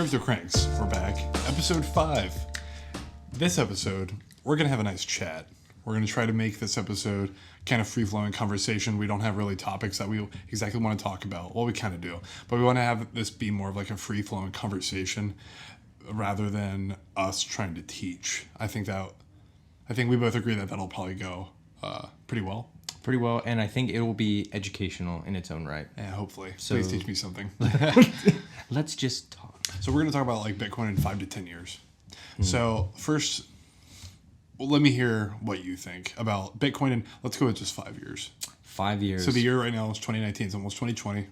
CryptoCranks, we're back. Episode 5. This episode, we're going to have a nice chat. We're going to try to make this episode kind of free-flowing conversation. We don't have really topics that we exactly want to talk about. Well, we kind of do. But we want to have this be more of like a free-flowing conversation rather than us trying to teach. I think we both agree that that'll probably go pretty well. Pretty well, and I think it will be educational in its own right. Yeah, hopefully. So, please teach me something. Let's just talk. So we're going to talk about like Bitcoin in 5 to 10 years. So first, let me hear what you think about Bitcoin, and let's go with just 5 years. 5 years. So the year right now is 2019. It's almost 2020.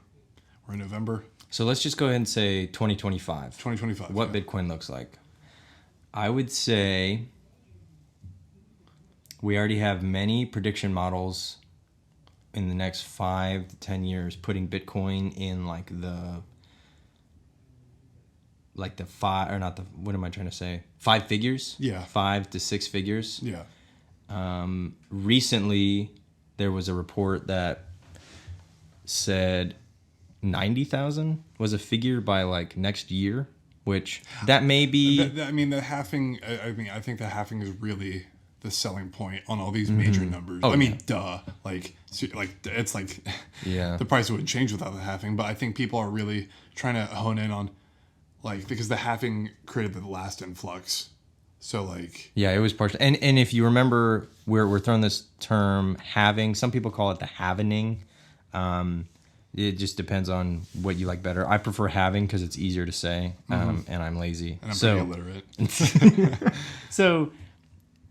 We're in November. So let's just go ahead and say 2025. 2025. What Bitcoin looks like. I would say we already have many prediction models in the next 5 to 10 years putting Bitcoin in five figures? Yeah. 5 to 6 figures. Yeah. Recently, there was a report that said 90,000 was a figure by like next year, which that may be. The halving. I think the halving is really the selling point on all these major numbers. Duh. It's like yeah. The price wouldn't change without the halving, but I think people are really trying to hone in on because the halving created the last influx. So yeah, it was partial. And if you remember, we're throwing this term halving. Some people call it the halvening. It just depends on what you like better. I prefer halving because it's easier to say, and I'm lazy. And I'm pretty illiterate. So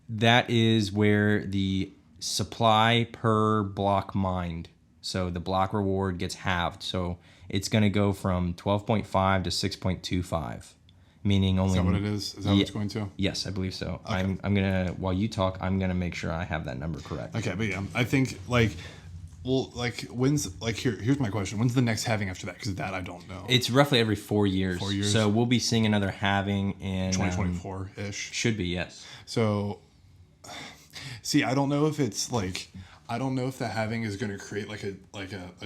that is where the supply per block mined. So the block reward gets halved. So it's going to go from 12.5 to 6.25, meaning only. Is that what it is? Is that what it's going to? Yes, I believe so. Okay. I'm gonna, while you talk, I'm gonna make sure I have that number correct. Okay, but yeah, I think here's my question. When's the next halving after that? Because that I don't know. It's roughly every 4 years. 4 years. So we'll be seeing another halving in 2024-ish. Should be, yes. So, see, I don't know if it's I don't know if the halving is going to create a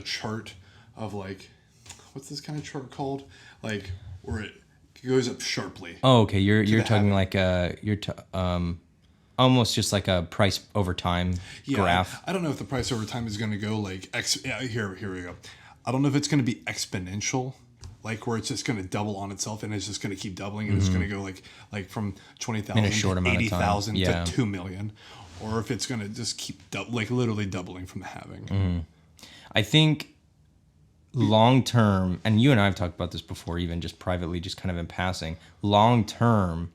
chart of what's this kind of chart called? Where it goes up sharply. Oh, okay. You're talking almost just like a price over time graph. I don't know if the price over time is going to go here we go. I don't know if it's going to be exponential, where it's just going to double on itself and it's just going to keep doubling and it's going to go from 20,000 to 80,000 to 2 million, or if it's going to just keep literally doubling from the halving. I think long term, and you and I have talked about this before, even just privately, just kind of in passing. Long term,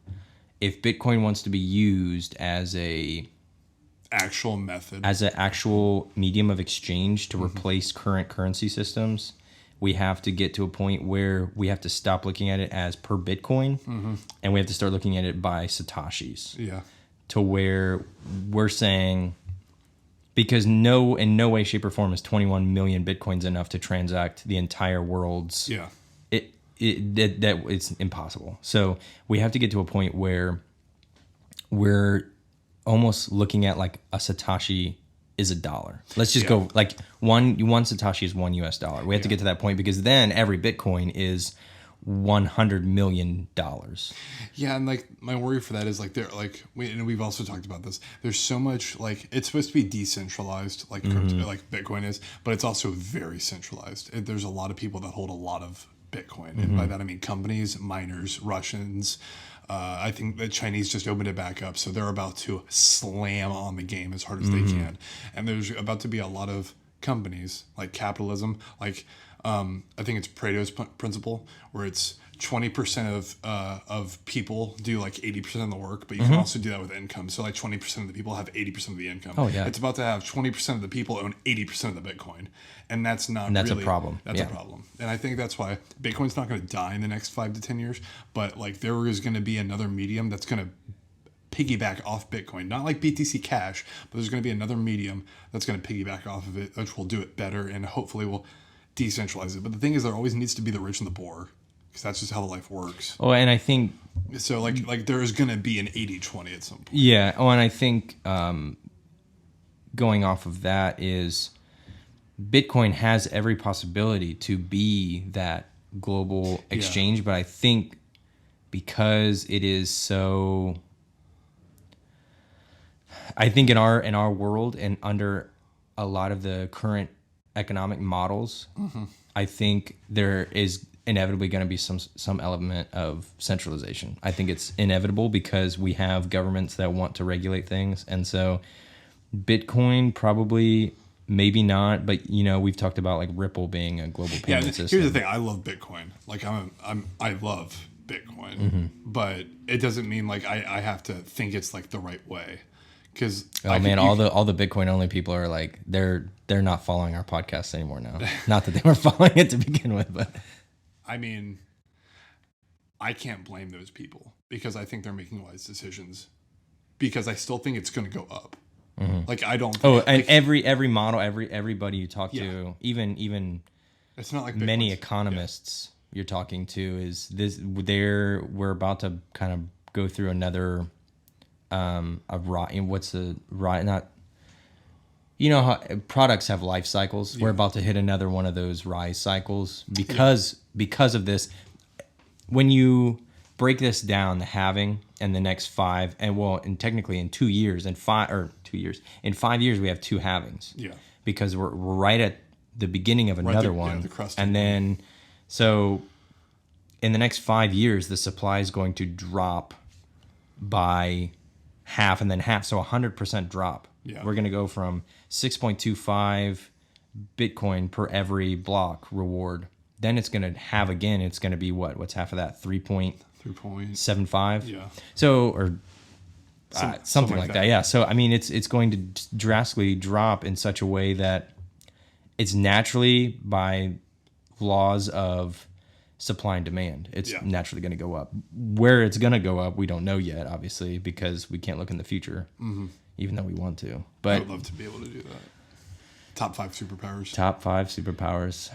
if Bitcoin wants to be used as an actual medium of exchange to replace current currency systems, we have to get to a point where we have to stop looking at it as per Bitcoin, and we have to start looking at it by Satoshis. Yeah. To where we're saying, because in no way, shape, or form is 21 million Bitcoins enough to transact the entire world's. Yeah. It's impossible. So we have to get to a point where we're almost looking at a Satoshi is $1. Let's just go one Satoshi is $1. We have to get to that point, because then every Bitcoin is $100 million. Yeah, and my worry for that is we've also talked about this. There's so much it's supposed to be decentralized crypto, Bitcoin is, but it's also very centralized. There's a lot of people that hold a lot of Bitcoin, and by that I mean companies, miners, Russians. I think the Chinese just opened it back up, so they're about to slam on the game as hard as they can. And there's about to be a lot of companies capitalism, I think it's Pareto's principle, where it's 20% of people do 80% of the work, but you can also do that with income. So 20% of the people have 80% of the income. Oh yeah, it's about to have 20% of the people own 80% of the Bitcoin, and that's not. And that's a problem. That's a problem, and I think that's why Bitcoin's not going to die in the next 5 to 10 years. But there is going to be another medium that's going to piggyback off Bitcoin, not like BTC Cash, but there's going to be another medium that's going to piggyback off of it, which will do it better and hopefully will decentralize it. But the thing is, there always needs to be the rich and the poor, because that's just how the life works. Oh, and I think so. There is going to be an 80-20 at some point. Yeah. Oh, and I think going off of that is Bitcoin has every possibility to be that global exchange, but I think because it is so. I think in our world and under a lot of the current economic models, I think there is inevitably going to be some element of centralization. I think it's inevitable because we have governments that want to regulate things, and so Bitcoin probably, maybe not, but we've talked about like Ripple being a global payment system. Here's the thing: I love Bitcoin. Like I love Bitcoin, but it doesn't mean like I have to think it's like the right way. Because all the Bitcoin only people are like they're not following our podcast anymore now. Not that they were following it to begin with, but I mean, I can't blame those people because I think they're making wise decisions. Because I still think it's going to go up. Like I don't. And every model, everybody you talk to, even it's not like many economists you're talking to is this. We're about to kind of go through another. What's the right? Not. How products have life cycles. We're about to hit another one of those rise cycles because of this. When you break this down, the halving and the next 5, and technically in 2 years, in 5 years we have 2 halvings. Yeah. Because we're right at the beginning of another one, the crust, and then so in the next 5 years the supply is going to drop by half and then half, so 100% drop. Yeah. We're going to go from 6.25 Bitcoin per every block reward. Then it's going to have again. It's going to be what's half of that? 3.75. Yeah. So or something like that. Yeah. So I mean, it's going to drastically drop in such a way that it's naturally by laws of supply and demand. It's naturally going to go up. Where it's going to go up, we don't know yet, obviously, because we can't look in the future, even though we want to. But I would love to be able to do that. Top 5 superpowers. Top 5 superpowers.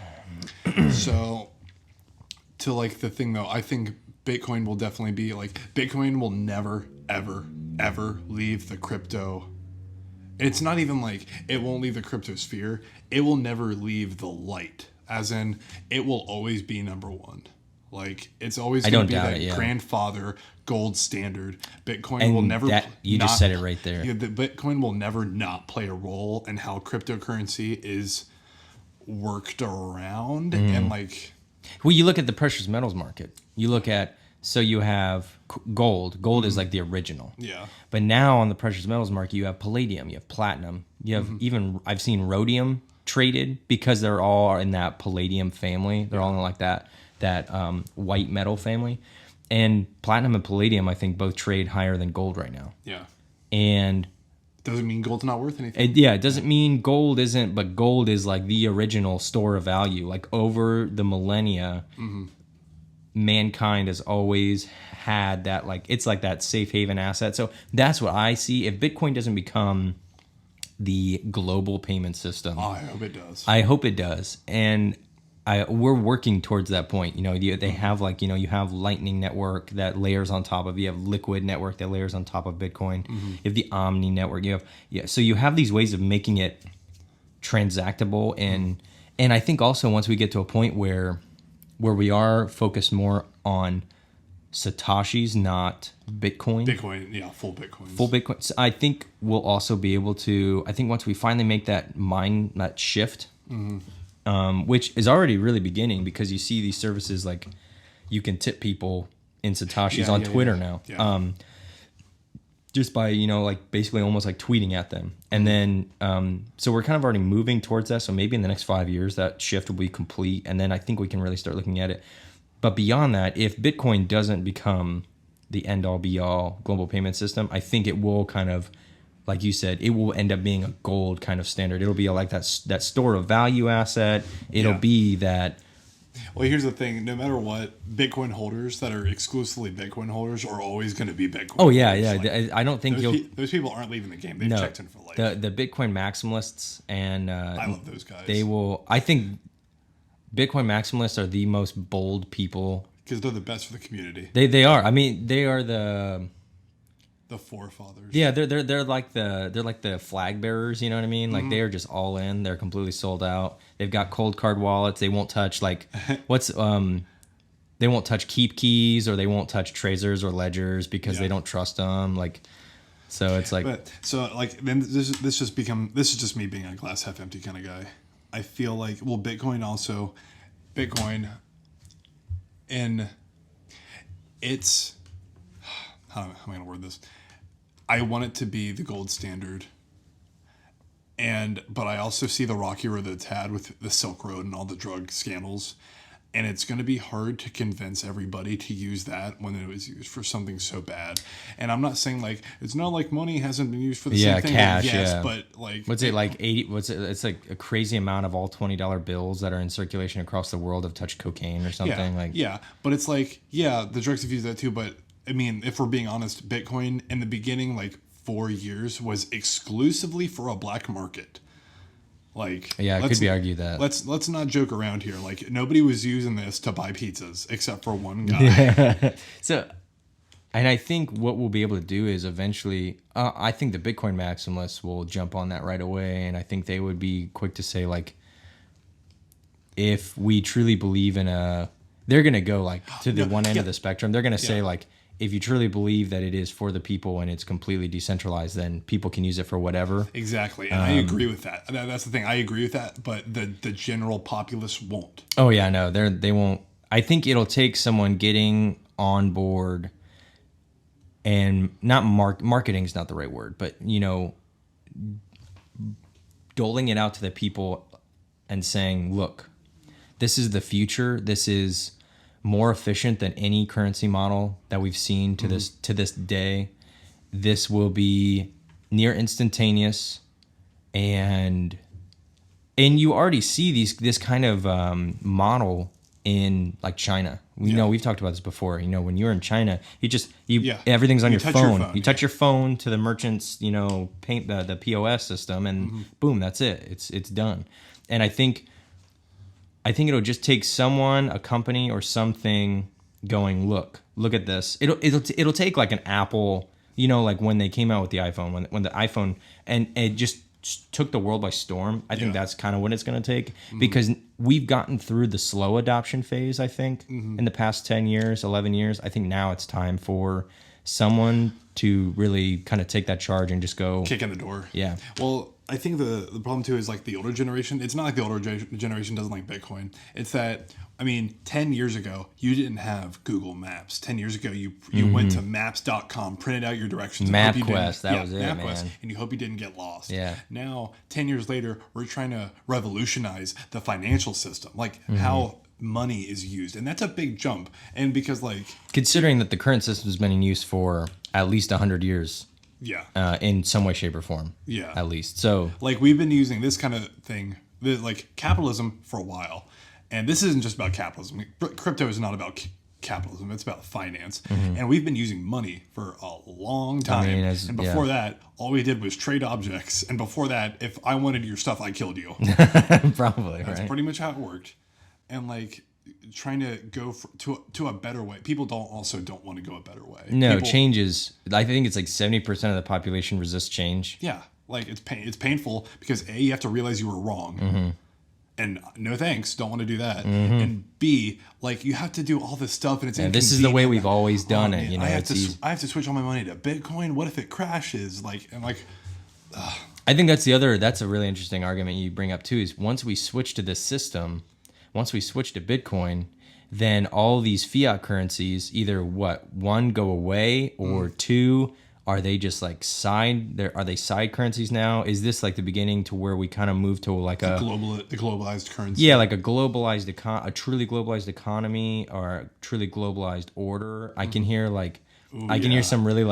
So, to like the thing though, I think Bitcoin will definitely be like, Bitcoin will never, ever, ever leave the crypto. It's not even like it won't leave the crypto sphere. It will never leave the light. As in, it will always be number 1. Like, it's always going to be that grandfather gold standard. Bitcoin will never... just said it right there. The Bitcoin will never not play a role in how cryptocurrency is worked around. And like... Well, you look at the precious metals market. You look at... So you have gold. Gold is like the original. Yeah. But now on the precious metals market, you have palladium, you have platinum, you have even... I've seen rhodium traded because they're all in that palladium family. They're all in like that white metal family. And platinum and palladium, I think, both trade higher than gold right now. Yeah. And doesn't mean gold's not worth anything. It doesn't mean gold isn't, but gold is like the original store of value. Like over the millennia, mankind has always had that, like, it's like that safe haven asset. So that's what I see. If Bitcoin doesn't become the global payment system, I hope it does. I hope it does. And we're working towards that point. They have like, you have Lightning Network that layers on top of, you have Liquid Network that layers on top of Bitcoin. You have the Omni Network. So you have these ways of making it transactable. And I think also once we get to a point where we are focused more on Satoshis, not Bitcoin. Full Bitcoin. Full Bitcoin. So I think we'll also be able to, I think once we finally make that shift, which is already really beginning because you see these services like you can tip people in Satoshis on Twitter now. Yeah. Just by, like basically almost like tweeting at them. And then, so we're kind of already moving towards that. So maybe in the next 5 years, that shift will be complete. And then I think we can really start looking at it. But beyond that, if Bitcoin doesn't become the end-all, be-all global payment system, I think it will kind of, like you said, it will end up being a gold kind of standard. It'll be like that store of value asset. It'll be that. Well, here's the thing. No matter what, Bitcoin holders that are exclusively Bitcoin holders are always going to be Bitcoin holders. Yeah. Like, I don't think those people aren't leaving the game. They've checked in for life. The Bitcoin maximalists and... I love those guys. They will... I think Bitcoin maximalists are the most bold people because they're the best for the community. They are. I mean, they are the forefathers. Yeah, they're like the flag bearers. You know what I mean? Like they are just all in. They're completely sold out. They've got cold card wallets. They won't touch. Like what's they won't touch keep keys, or they won't touch tracers or ledgers because they don't trust them. Like, so it's like, but so like then this is just me being a glass half empty kind of guy. I feel like, well, Bitcoin, and it's, how am I going to word this? I want it to be the gold standard. But I also see the rocky road that it's had with the Silk Road and all the drug scandals. And it's going to be hard to convince everybody to use that when it was used for something so bad. And I'm not saying like, it's not like money hasn't been used for the same thing. Cash, yes, but like, what's it like 80? It's like a crazy amount of all $20 bills that are in circulation across the world have touched cocaine or something. But it's like, the drugs have used that too. But I mean, if we're being honest, Bitcoin in the beginning, like 4 years, was exclusively for a black market. Like, it could be argued that. Let's not joke around here. Like, nobody was using this to buy pizzas except for one guy. Yeah. So, and I think what we'll be able to do is eventually, I think the Bitcoin maximalists will jump on that right away, and I think they would be quick to say, like, if we truly believe in they're going to go like to the one end of the spectrum. They're going to say like, if you truly believe that it is for the people and it's completely decentralized, then people can use it for whatever. Exactly. And I agree with that. That's the thing. I agree with that. But the general populace won't. Oh, yeah, no, they won't. I think it'll take someone getting on board, and not marketing is not the right word, but, doling it out to the people and saying, look, this is the future. This is more efficient than any currency model that we've seen to this day. This will be near instantaneous, and you already see this kind of model in like China. We know we've talked about this before. When you're in China, everything's on your phone. You touch your phone to the merchant's paint the POS system, and boom, that's it. It's done. And I think it'll just take someone, a company or something, going, look at this. It'll take like an Apple, like when they came out with the iPhone, when the iPhone, and it just took the world by storm. I think that's kind of what it's going to take, because we've gotten through the slow adoption phase, I think, in the past 10 years, 11 years. I think now it's time for someone to really kind of take that charge and just go kick in the door. Yeah. Well, I think the problem too is like the older generation. It's not like the older generation doesn't like Bitcoin. It's that, 10 years ago, you didn't have Google Maps. 10 years ago, you went to maps.com, printed out your directions. MapQuest, that was it, MapQuest, man. and you hope you didn't get lost. Yeah. Now, 10 years later, we're trying to revolutionize the financial system, like how money is used. And that's a big jump. And because considering that the current system has been in use for at least 100 years. Yeah. In some way, shape, or form. Yeah. At least. So, we've been using this kind of thing, capitalism for a while. And this isn't just about capitalism. Crypto is not about capitalism. It's about finance. And we've been using money for a long time. And before that, all we did was trade objects. And before that, if I wanted your stuff, I killed you. Probably, That's pretty much how it worked. And trying to go to a better way. People don't want to go a better way. No, changes. I think it's like 70% of the population resists change. Yeah, it's painful because A, you have to realize you were wrong, and no thanks, don't want to do that. And B, you have to do all this stuff, and it's this is the way we've always done it. I have to switch all my money to Bitcoin. What if it crashes? I think that's a really interesting argument you bring up too. Is once we switch to this system. Once we switch to Bitcoin, then all these fiat currencies either one, go away, or two, are they just are they side currencies now? Is this like the beginning to where we kind of move to the globalized currency? Yeah, like a truly globalized economy or a truly globalized order. I can hear I can hear some really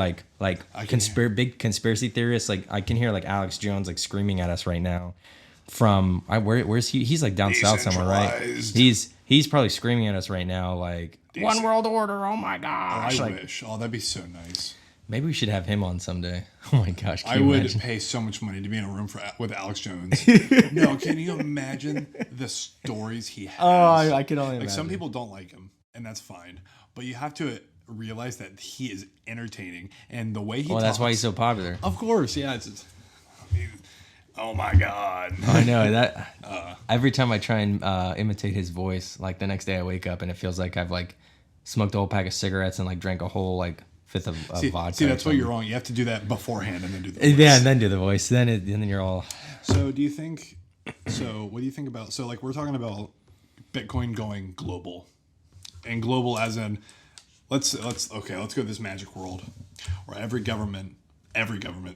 big conspiracy theorists. I can hear Alex Jones screaming at us right now. From where's he? He's down south somewhere, right? He's probably screaming at us right now, one world order. Oh my gosh! I wish. Oh, that'd be so nice. Maybe we should have him on someday. Oh my gosh! I would pay so much money to be in a room with Alex Jones. No, can you imagine the stories he has? Oh, I can only imagine. Some people don't like him, and that's fine. But you have to realize that he is entertaining, and the way he. Well, that's why he's so popular. Of course, yeah. Oh my God! I know that. Every time I try and imitate his voice, the next day I wake up and it feels like I've smoked a whole pack of cigarettes and like drank a whole like fifth of vodka. See, that's why you're wrong. You have to do that beforehand and then do the voice. Yeah, and then do the voice. Then you're all. So do you think? So what do you think about? So like we're talking about Bitcoin going global, and global as in let's go to this magic world where every government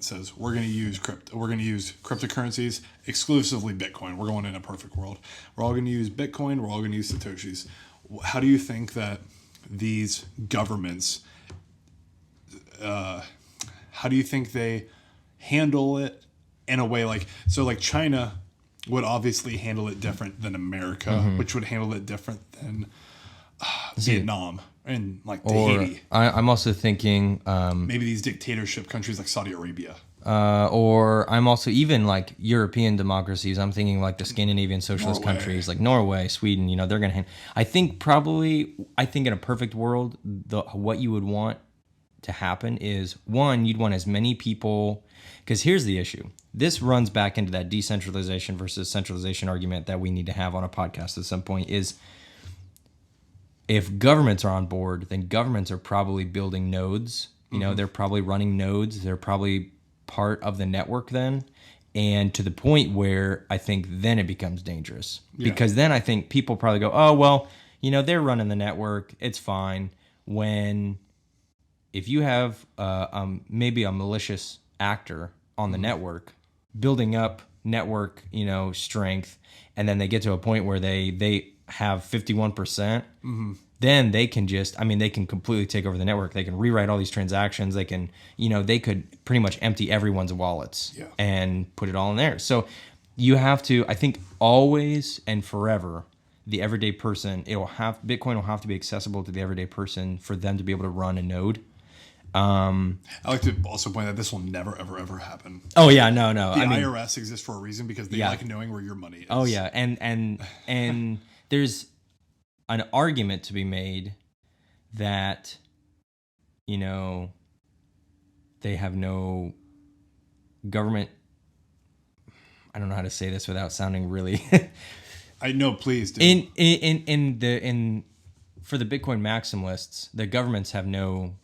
says we're going to use cryptocurrencies, exclusively Bitcoin. We're going in a perfect world. We're all going to use Bitcoin. We're all going to use Satoshis. How do you think that these governments? How do you think they handle it in a way like China would obviously handle it different than America, which would handle it different than Vietnam and like Tahiti. I'm also thinking maybe these dictatorship countries like Saudi Arabia. Or I'm also even like European democracies. I'm thinking like the Scandinavian socialist countries like Norway, Sweden. You know, they're going to. I think in a perfect world, what you would want to happen is one, you'd want as many people. Because here's the issue. This runs back into that decentralization versus centralization argument that we need to have on a podcast at some point. Is if governments are on board, then governments are probably building nodes. You know, they're probably running nodes. They're probably part of the network then, and to the point where I think then it becomes dangerous because then I think people probably go, oh well, you know, they're running the network, it's fine. When if you have maybe a malicious actor on the network building up network, you know, strength, and then they get to a point where they have 51%, then they can they can completely take over the network. They can rewrite all these transactions. They can, you know, they could pretty much empty everyone's wallets and put it all in there. So you have to, I think, always and forever, the everyday person, Bitcoin will have to be accessible to the everyday person for them to be able to run a node. I like to also point out this will never, ever, ever happen. Oh yeah, no. The IRS exists for a reason because they like knowing where your money is. Oh yeah, and there's an argument to be made that, you know, they have no government. I don't know how to say this without sounding really. I know, please do. For the Bitcoin maximalists, the governments have no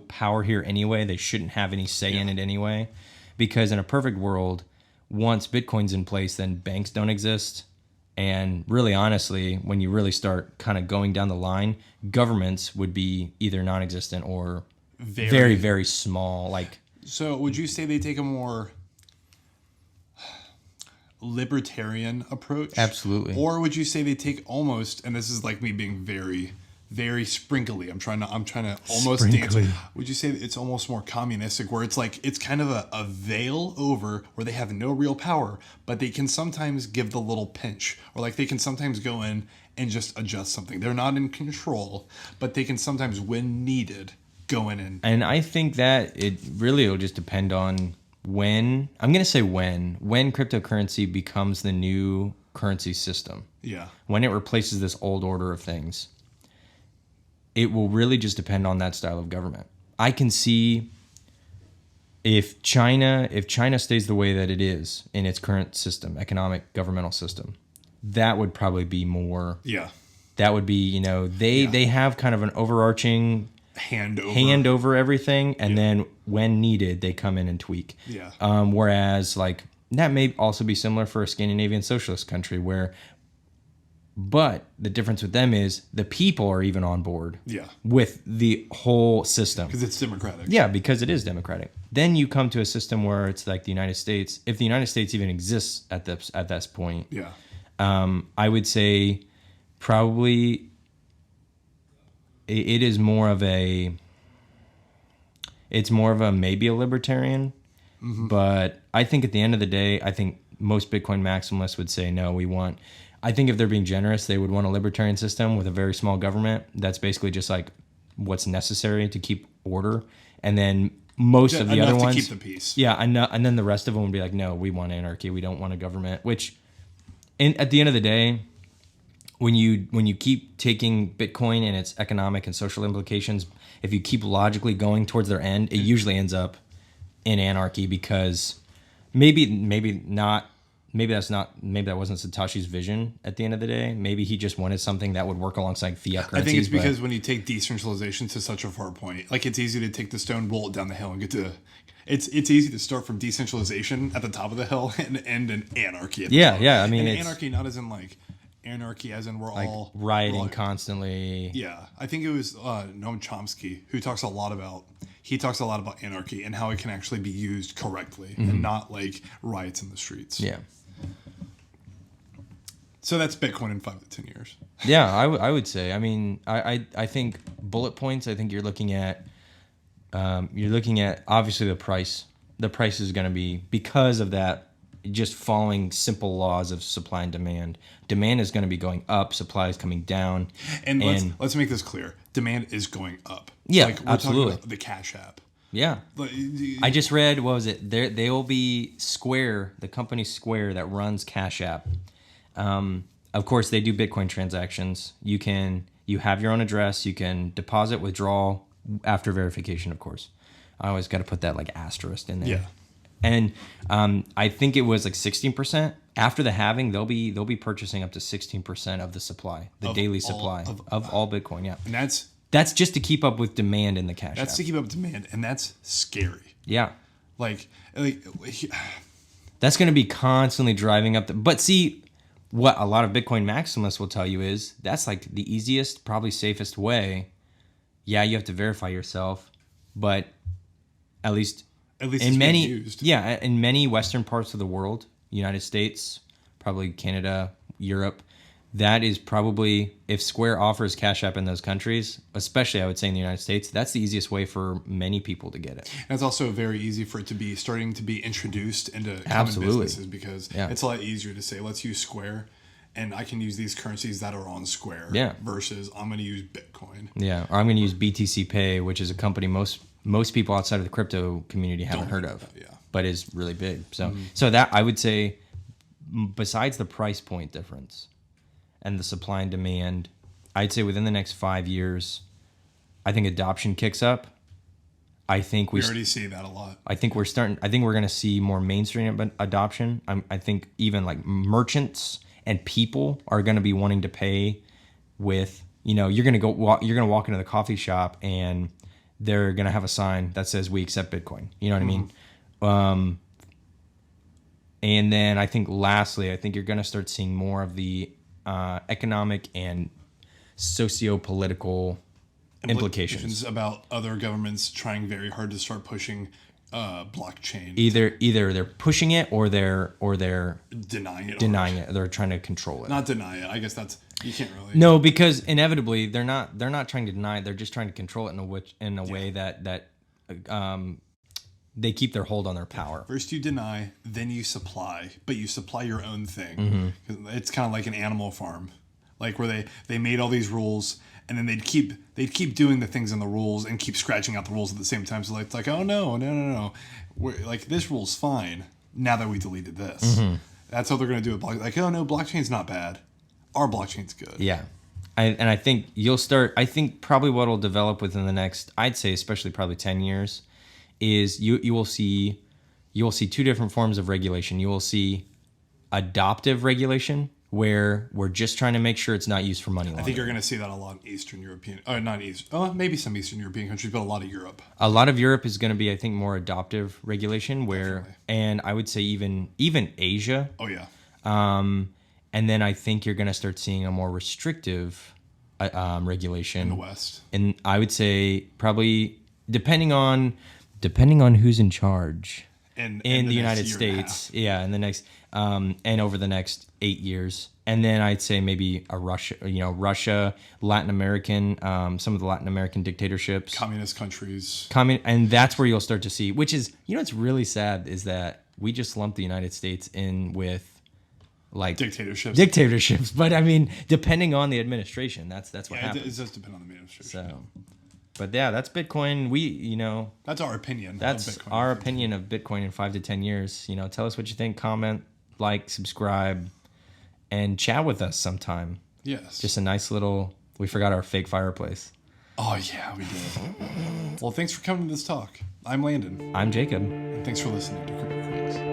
power here anyway. They shouldn't have any say in it anyway, because in a perfect world, once Bitcoin's in place, then banks don't exist. And really, honestly, when you really start kind of going down the line, governments would be either non-existent or very, very small. Like, so would you say they take a more libertarian approach? Absolutely. Or would you say they take almost, and this is like me being very, very sprinkly. I'm trying to almost Sprinkly. dance. Would you say that it's almost more communistic, where it's like it's kind of a veil over where they have no real power, but they can sometimes give the little pinch, or like they can sometimes go in and just adjust something. They're not in control, but they can sometimes, when needed, go in. And I think that it'll just depend on when cryptocurrency becomes the new currency system. Yeah. When it replaces this old order of things. It will really just depend on that style of government. I can see if China stays the way that it is in its current system, economic governmental system, that would probably be more. Yeah. That would be, you know, they have kind of an overarching hand over everything, and then when needed, they come in and tweak. Yeah. Whereas like that may also be similar for a Scandinavian socialist country but the difference with them is the people are even on board with the whole system. Because it's democratic. Yeah, because it is democratic. Then you come to a system where it's like the United States. If the United States even exists at this point, I would say probably it is more of a maybe a libertarian. Mm-hmm. But I think at the end of the day, I think most Bitcoin maximalists would say, no, I think if they're being generous, they would want a libertarian system with a very small government. That's basically just like what's necessary to keep order. And then most of the other ones, to keep the peace. Yeah, and then the rest of them would be like, no, we want anarchy. We don't want a government. Which, at the end of the day, when you keep taking Bitcoin and its economic and social implications, if you keep logically going towards their end, it usually ends up in anarchy, because maybe not maybe that wasn't Satoshi's vision at the end of the day. Maybe he just wanted something that would work alongside fiat currencies. I think it's because when you take decentralization to such a far point, like it's easy to take the stone, roll it down the hill, and get to. It's easy to start from decentralization at the top of the hill and end in anarchy. At the top. Yeah. I mean, and anarchy not as in like anarchy as in we're like all rioting constantly. Yeah, I think it was Noam Chomsky who talks a lot about anarchy and how it can actually be used correctly and not like riots in the streets. Yeah. So that's Bitcoin in 5 to 10 years. Yeah, I would say. I mean, I think bullet points. I think you're looking at obviously the price. The price is going to be, because of that, just following simple laws of supply and demand. Demand is going to be going up. Supply is coming down. And let's make this clear. Demand is going up. Yeah, like we're absolutely. talking about the Cash App. Yeah. Like, I just read, what was it? They will be Square, the company Square that runs Cash App. Of course, they do Bitcoin transactions. You have your own address. You can deposit, withdraw after verification, of course. I always got to put that like asterisk in there. Yeah. And I think it was like 16%. After the halving, they'll be purchasing up to 16% of the supply, the daily supply of all Bitcoin. Yeah. And that's just to keep up with demand in the Cash App. That's to keep up with demand, and that's scary. Yeah. Like that's going to be constantly driving up but see, what a lot of Bitcoin maximalists will tell you is that's like the easiest, probably safest way. Yeah, you have to verify yourself, but at least in many Western parts of the world, United States, probably Canada, Europe, that is probably, if Square offers Cash App in those countries, especially I would say in the United States, that's the easiest way for many people to get it. And it's also very easy for it to be starting to be introduced into common Absolutely. businesses because it's a lot easier to say, let's use Square and I can use these currencies that are on Square versus I'm going to use Bitcoin. Yeah, or I'm going to use BTC Pay, which is a company most people outside of the crypto community haven't heard of, but is really big. So that I would say, besides the price point difference and the supply and demand, I'd say within the next 5 years, I think adoption kicks up. I think we already see that a lot. I think we're going to see more mainstream adoption. I think even like merchants and people are going to be wanting to pay with, you're going to walk into the coffee shop and they're going to have a sign that says we accept Bitcoin. You know what I mean? And then I think lastly, I think you're going to start seeing more of the economic and socio-political implications about other governments trying very hard to start pushing blockchain. Either they're pushing it or they're denying it. They're trying to control it. Not deny it. I guess that's, you can't really. No, because inevitably they're not trying to deny it. They're just trying to control it in a way that they keep their hold on their power. First you deny, then you supply, but you supply your own thing. It's kind of like an animal farm, like where they made all these rules and then they'd keep doing the things in the rules and keep scratching out the rules at the same time. So it's like, oh no, we're, like this rule's fine now that we deleted this. That's how they're going to do it. Like, oh no, blockchain's not bad. Our blockchain's good. Yeah. I think I think probably what will develop within the next, I'd say especially probably 10 years, is you will see two different forms of regulation. You will see adoptive regulation, where we're just trying to make sure it's not used for money laundering. I think you're going to see that a lot in Eastern European, maybe some Eastern European countries, but a lot of Europe. A lot of Europe is going to be, I think, more adoptive regulation, and I would say even Asia. Oh yeah. And then I think you're going to start seeing a more restrictive regulation in the West. And I would say probably depending on who's in charge in the United States. Yeah, in the next and over the next 8 years. And then I'd say maybe Russia, Latin American, some of the Latin American dictatorships, communist countries. And that's where you'll start to see, which is, it's really sad is that we just lumped the United States in with like dictatorships. But I mean, depending on the administration, that's what happens. It does depend on the administration. So, but yeah, that's Bitcoin. That's our opinion. That's our opinion of Bitcoin in 5 to 10 years. Tell us what you think. Comment, like, subscribe, and chat with us sometime. Yes. Just a nice little. We forgot our fake fireplace. Oh yeah, we did. Well, thanks for coming to this talk. I'm Landon. I'm Jacob. And thanks for listening to CryptoCranks.